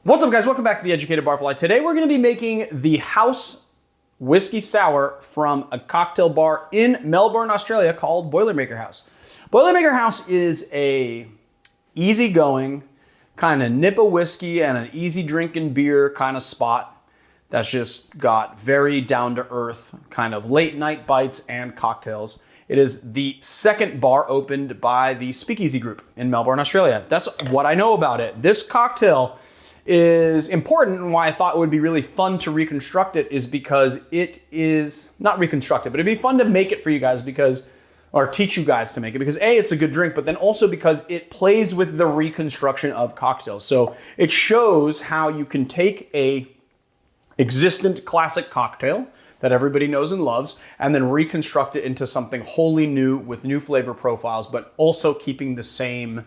What's up, guys? Welcome back to the Educated Barfly. Today we're going to be making the house whiskey sour from a cocktail bar in Melbourne, Australia called Boilermaker House. Boilermaker House is a easygoing kind of nip of whiskey and an easy drinking beer kind of spot that's just got very down-to-earth kind of late night bites and cocktails. It is the second bar opened by the Speakeasy Group in Melbourne, Australia. That's what I know about it. This cocktail is important, and why I thought it would be really fun to reconstruct it is because it is not reconstructed, but it'd be fun to make it for you guys because, or teach you guys to make it because A, it's a good drink, but then also because it plays with the reconstruction of cocktails. So it shows how you can take a existent classic cocktail that everybody knows and loves, and then reconstruct it into something wholly new with new flavor profiles, but also keeping the same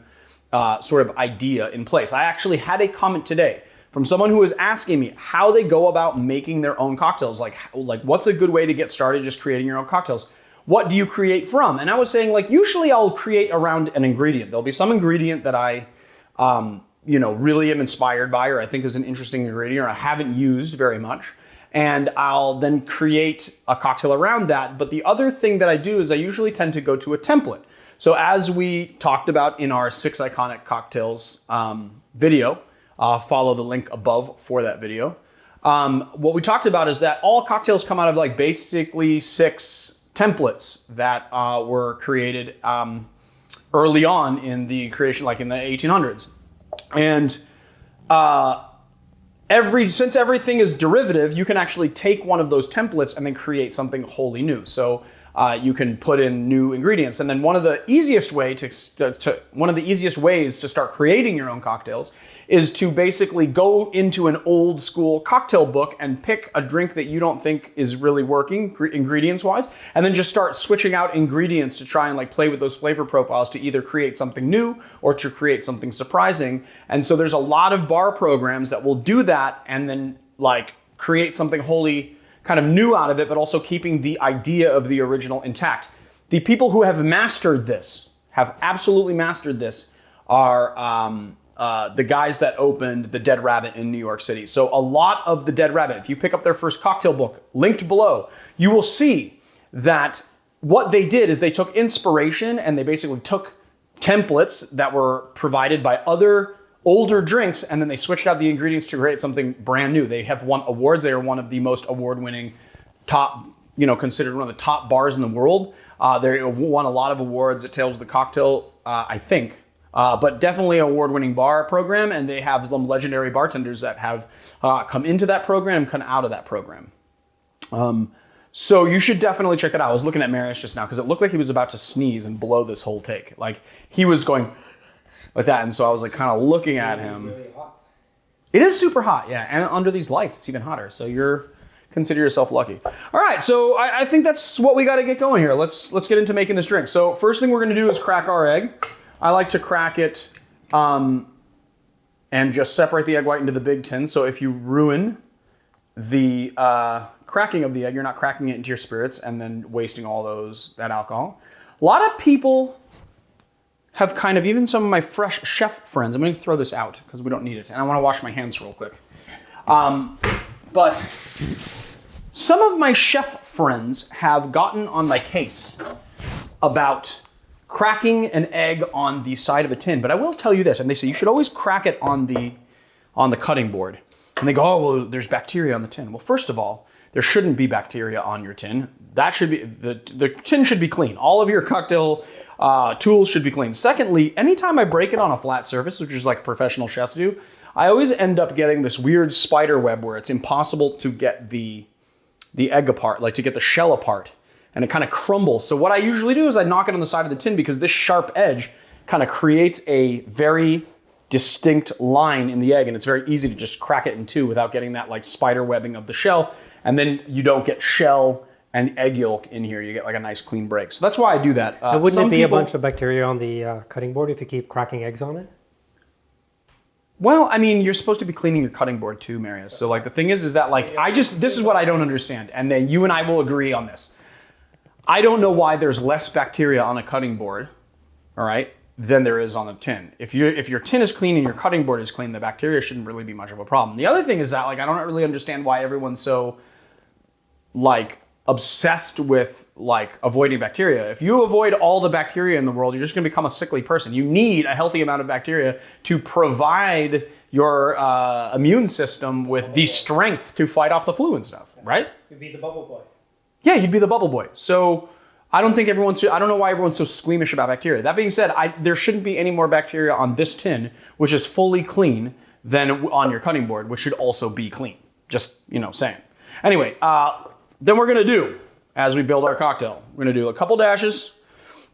sort of idea in place. I actually had a comment today from someone who was asking me how they go about making their own cocktails. Like what's a good way to get started just creating your own cocktails? What do you create from? And I was saying, like, usually I'll create around an ingredient. There'll be some ingredient that I, really am inspired by, or I think is an interesting ingredient, or I haven't used very much. And I'll then create a cocktail around that. But the other thing that I do is I usually tend to go to a template. So as we talked about in our 6 iconic cocktails video, follow the link above for that video. What we talked about is that all cocktails come out of like basically 6 templates that were created early on in the creation, like in the 1800s. And since everything is derivative, you can actually take one of those templates and then create something wholly new. So you can put in new ingredients, and then one of the easiest ways to start creating your own cocktails is to basically go into an old school cocktail book and pick a drink that you don't think is really working ingredients wise, and then just start switching out ingredients to try and like play with those flavor profiles to either create something new or to create something surprising. And so there's a lot of bar programs that will do that and then like create something wholly kind of new out of it, but also keeping the idea of the original intact. The people who have mastered this, have absolutely mastered this, are the guys that opened the Dead Rabbit in New York City. So a lot of the Dead Rabbit, if you pick up their first cocktail book, linked below, you will see that what they did is they took inspiration and they basically took templates that were provided by other older drinks, and then they switched out the ingredients to create something brand new. They have won awards. They are one of the most award-winning top, considered one of the top bars in the world. They won a lot of awards at Tales of the Cocktail, I think, but definitely an award-winning bar program, and they have some legendary bartenders that have come into that program, come out of that program. So you should definitely check that out. I was looking at Marius just now because it looked like he was about to sneeze and blow this whole take. Like he was going like that, and so I was like kind of looking at him. Really hot. It is super hot, yeah, and under these lights it's even hotter, so consider yourself lucky. All right, so I think that's what we got to get going here. Let's get into making this drink. So first thing we're going to do is crack our egg. I like to crack it and just separate the egg white into the big tin, so if you ruin the cracking of the egg, you're not cracking it into your spirits and then wasting all that alcohol. A lot of people have kind of, even some of my fresh chef friends, I'm going to throw this out because we don't need it, and I want to wash my hands real quick. But some of my chef friends have gotten on my case about cracking an egg on the side of a tin, but I will tell you this, and they say you should always crack it on the cutting board. And they go, oh, well, there's bacteria on the tin. Well, first of all, there shouldn't be bacteria on your tin. That should be, the tin should be clean. All of your cocktail tools should be clean. Secondly, anytime I break it on a flat surface, which is like professional chefs do, I always end up getting this weird spider web where it's impossible to get the egg apart, like to get the shell apart, and it kind of crumbles. So what I usually do is I knock it on the side of the tin because this sharp edge kind of creates a very distinct line in the egg, and it's very easy to just crack it in two without getting that like spider webbing of the shell, and then you don't get shell and egg yolk in here. You get like a nice clean break. So that's why I do that. Wouldn't it be a bunch of bacteria on the cutting board if you keep cracking eggs on it? Well, I mean, you're supposed to be cleaning your cutting board too, Marius. So like the thing is that like, this is what I don't understand. And then you and I will agree on this. I don't know why there's less bacteria on a cutting board, all right, than there is on the tin. If your tin is clean and your cutting board is clean, the bacteria shouldn't really be much of a problem. The other thing is that, like, I don't really understand why everyone's so, like, obsessed with, like, avoiding bacteria. If you avoid all the bacteria in the world, you're just gonna become a sickly person. You need a healthy amount of bacteria to provide your immune system with the strength to fight off the flu and stuff, right? You'd be the bubble boy. Yeah, you'd be the bubble boy. So I don't know why everyone's so squeamish about bacteria. That being said, there shouldn't be any more bacteria on this tin, which is fully clean, than on your cutting board, which should also be clean. Just, saying. Anyway, then we're gonna do, as we build our cocktail, we're gonna do a couple dashes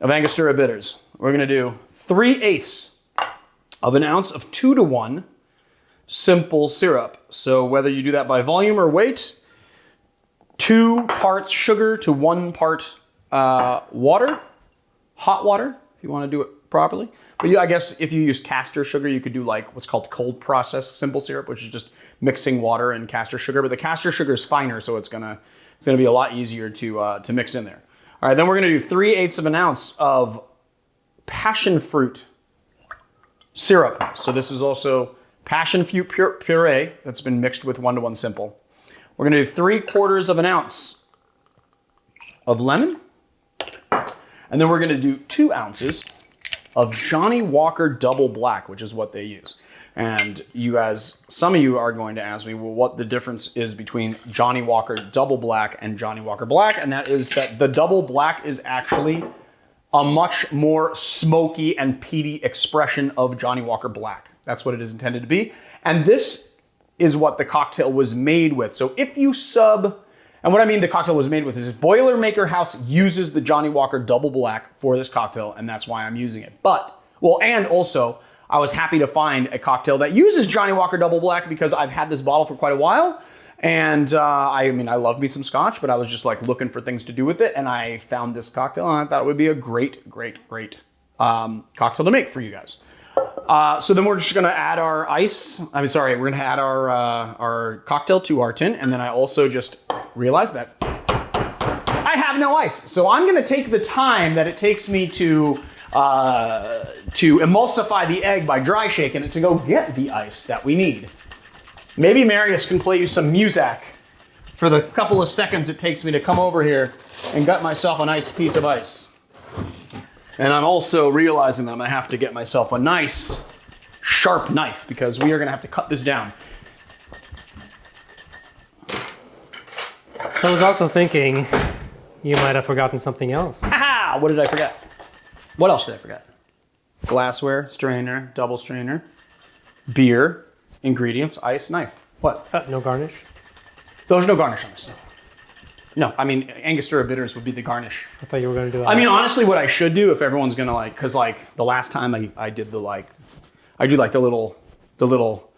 of Angostura bitters. We're gonna do 3/8 of an ounce of 2-to-1 simple syrup. So whether you do that by volume or weight, 2 parts sugar to 1 part water, hot water, if you want to do it properly. But I guess if you use castor sugar, you could do like what's called cold process simple syrup, which is just mixing water and castor sugar. But the castor sugar is finer, so it's gonna be a lot easier to mix in there. All right, then we're gonna do 3/8 of an ounce of passion fruit syrup. So this is also passion fruit puree that's been mixed with 1-to-1 simple. We're gonna do 3/4 of an ounce of lemon. And then we're gonna do 2 ounces of Johnny Walker Double Black, which is what they use. And some of you are going to ask me, well, what the difference is between Johnny Walker Double Black and Johnny Walker Black, and that is that the Double Black is actually a much more smoky and peaty expression of Johnny Walker Black. That's what it is intended to be. And this is what the cocktail was made with. So if you and what I mean the cocktail was made with is Boilermaker House uses the Johnny Walker Double Black for this cocktail, and that's why I'm using it. And also, I was happy to find a cocktail that uses Johnny Walker Double Black because I've had this bottle for quite a while. And I love me some Scotch, but I was just like looking for things to do with it, and I found this cocktail, and I thought it would be a great cocktail to make for you guys. So then we're just gonna add our we're gonna add our cocktail to our tin, and then I also just realized that I have no ice. So I'm gonna take the time that it takes me to emulsify the egg by dry shaking it to go get the ice that we need. Maybe Marius can play you some music for the couple of seconds it takes me to come over here and gut myself a nice piece of ice. And I'm also realizing that I'm gonna have to get myself a nice sharp knife because we are gonna have to cut this down. I was also thinking you might have forgotten something else. Aha! What did I forget? What else did I forget? Glassware, strainer, double strainer, beer, ingredients, ice, knife. What? No garnish? There's no garnish on this. No, Angostura bitters would be the garnish. I thought you were going to do that. Honestly, what I should do if everyone's gonna because the last time I did the little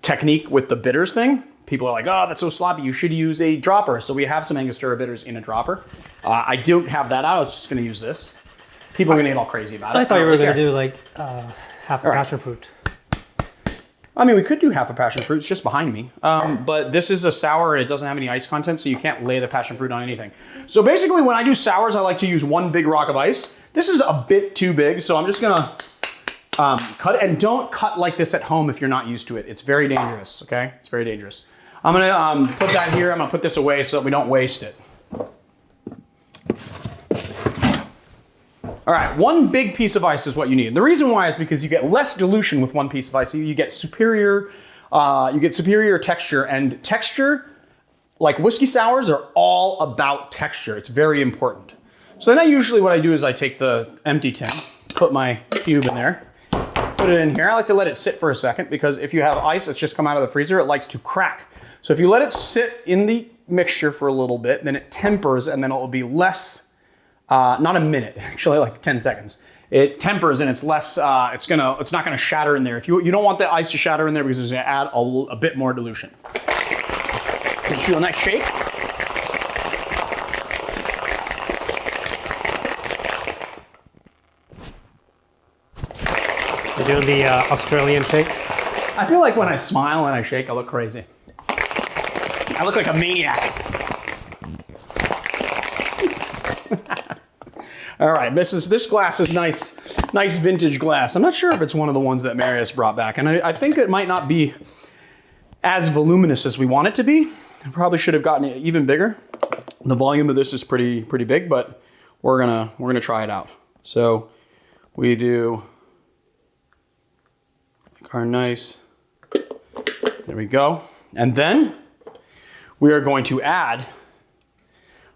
technique with the bitters thing, people are like, oh, that's so sloppy. You should use a dropper. So we have some Angostura bitters in a dropper. I don't have that. I was just gonna use this. People are gonna get all crazy about it. I thought you were going to do half a passion fruit. We could do half a passion fruit. It's just behind me. But this is a sour and it doesn't have any ice content, so you can't lay the passion fruit on anything. So basically, when I do sours, I like to use 1 big rock of ice. This is a bit too big, so I'm just gonna cut it. And don't cut like this at home if you're not used to it. It's very dangerous, okay? It's very dangerous. I'm gonna put that here. I'm gonna put this away so that we don't waste it. All right, 1 big piece of ice is what you need. And the reason why is because you get less dilution with 1 piece of ice. You get superior texture, and texture, like whiskey sours, are all about texture. It's very important. So then what I do is I take the empty tin, put my cube in there, put it in here. I like to let it sit for a second because if you have ice that's just come out of the freezer, it likes to crack. So if you let it sit in the mixture for a little bit, then it tempers, and then it will be less. Not a minute, actually, like 10 seconds. It tempers and it's less. It's not gonna shatter in there. If you don't want the ice to shatter in there because it's gonna add a bit more dilution. Just do a nice shake. You're doing the Australian shake? I feel like when I smile and I shake, I look crazy. I look like a maniac. All right, this glass is nice Nice vintage glass. I'm not sure if it's one of the ones that Marius brought back, and I think it might not be as voluminous as we want it to be. I probably should have gotten it even bigger. The volume of this is pretty big, but we're gonna try it out. So we do like our nice, there we go. And then we are going to add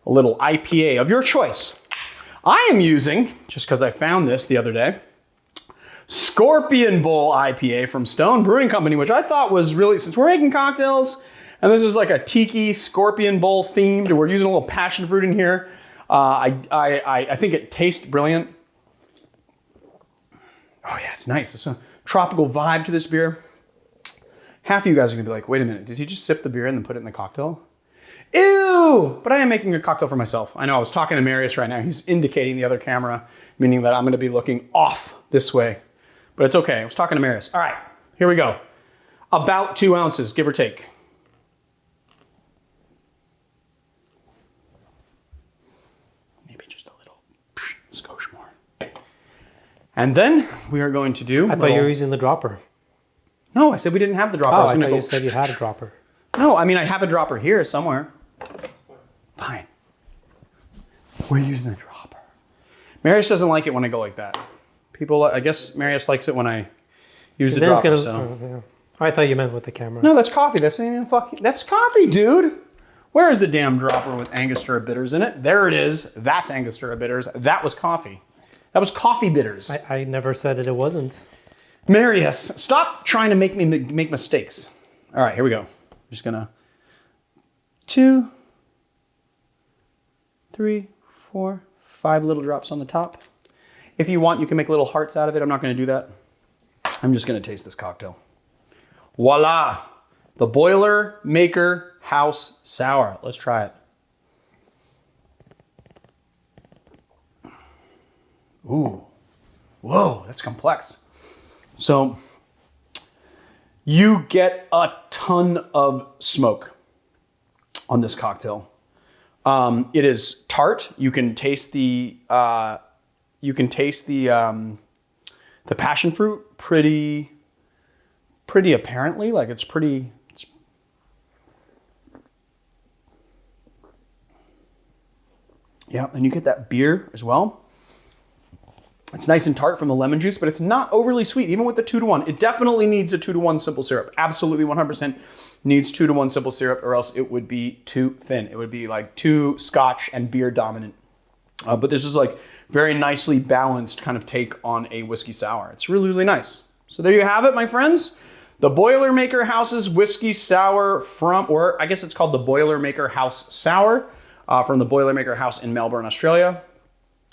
a little IPA of your choice. I am using, just because I found this the other day, Scorpion Bowl IPA from Stone Brewing Company, which I thought was really, since we're making cocktails, and this is like a tiki Scorpion Bowl themed, we're using a little passion fruit in here. I think it tastes brilliant. Oh yeah, it's nice. There's a tropical vibe to this beer. Half of you guys are gonna be like, wait a minute, did you just sip the beer and then put it in the cocktail? Ew! But I am making a cocktail for myself. I know, I was talking to Marius right now. He's indicating the other camera, meaning that I'm gonna be looking off this way. But it's okay, I was talking to Marius. All right, here we go. About 2 ounces, give or take. Maybe just a little skosh more. And then we are going to do... I thought you were using the dropper. No, I said we didn't have the dropper. Oh, I was I gonna thought go... you said you had a dropper. No, I mean, I have a dropper here somewhere. Fine. We're using the dropper. Marius doesn't like it when I go like that. People, I guess Marius likes it when I use the dropper, so. I thought you meant with the camera. No, that's coffee. That's coffee, dude. Where is the damn dropper with Angostura bitters in it? There it is. That's Angostura bitters. That was coffee. That was coffee bitters. I never said it wasn't. Marius, stop trying to make me make mistakes. All right, here we go. I'm just gonna 2, 3, 4, 5 little drops on the top. If you want, you can make little hearts out of it. I'm not gonna do that. I'm just gonna taste this cocktail. Voila, the Boilermaker House Sour. Let's try it. Ooh, whoa, that's complex. So you get a ton of smoke on this cocktail. It is tart. You can taste the passion fruit pretty apparently. Like it's pretty. Yeah, and you get that beer as well. It's nice and tart from the lemon juice, but it's not overly sweet, even with the 2-to-1. It definitely needs a 2-to-1 simple syrup. Absolutely 100% needs 2-to-1 simple syrup, or else it would be too thin. It would be like too Scotch and beer dominant. But this is like very nicely balanced kind of take on a whiskey sour. It's really, really nice. So there you have it, my friends. The Boilermaker House's whiskey sour from, or I guess it's called the Boilermaker House Sour from the Boilermaker House in Melbourne, Australia.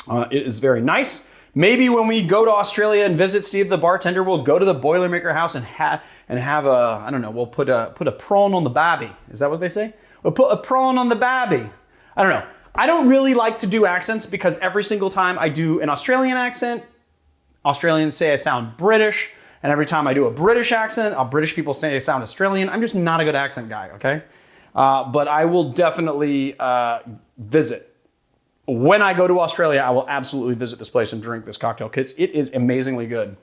It is very nice. Maybe when we go to Australia and visit Steve the bartender, we'll go to the Boilermaker House and have a, I don't know, we'll put a prawn on the babby. Is that what they say? We'll put a prawn on the babby. I don't know. I don't really like to do accents because every single time I do an Australian accent, Australians say I sound British. And every time I do a British accent, British people say I sound Australian. I'm just not a good accent guy, okay? But I will definitely visit. When I go to Australia, I will absolutely visit this place and drink this cocktail because it is amazingly good.